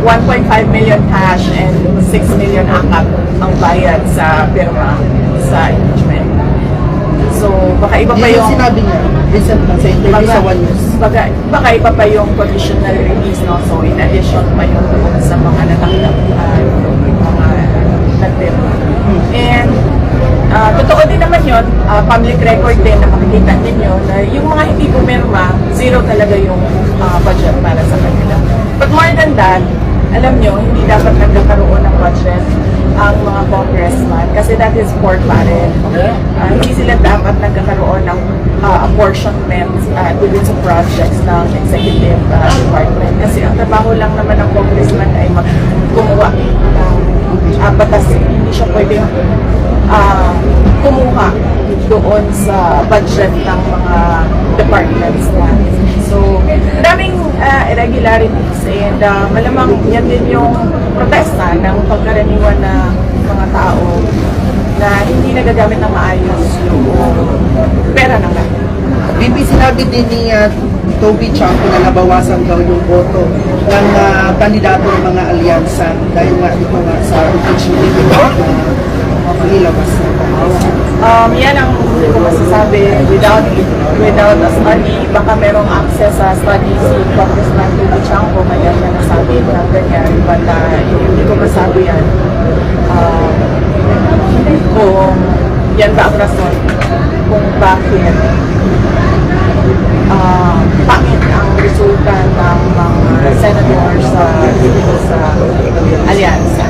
1.5 million cash and 6 million akap ang bayad sa pirma sa impeachment. So, baka iba pa Yun yung... yung sinabi niya, recent lang sa interview sa One News. Baka iba pa yung conditional release, no? So, in addition pa yung doon sa mga natanggap mga nagpirma. And, totoo din naman yun, public record din na makikita ninyo na yung mga hindi pumirma, zero talaga yung budget para sa kanila. But more than that, alam nyo, hindi dapat nagkakaroon ng budget ang mga congressman kasi that is pork barrel. Okay? Hindi sila dapat nagkakaroon ng apportionment dun sa projects ng executive department. Kasi ang trabaho lang naman ng congressman ay gumawa ng batas. Hindi siya pwedeng kumuha doon sa budget ng mga departments na. So, daming irregularities and malamang yan din yung protesta ng pagkaraniwan na mga tao na hindi nagagamit ng maayos yung pera ng lahat. BP, sinabi din ni Toby Chanco na nabawasan daw yung boto ng kandidato ng mga alyansa dahil nga ito nga sa impeachment nilabas. Yan ang hindi ko masasabi without a study. Baka merong access sa study si Congressman Toby Chanco, kaya niya nasabi ng ganyan. But hindi ko masabi yan. Kung yan ba ang rason kung bakit pangit ang resulta ng mga senators sa alyansa.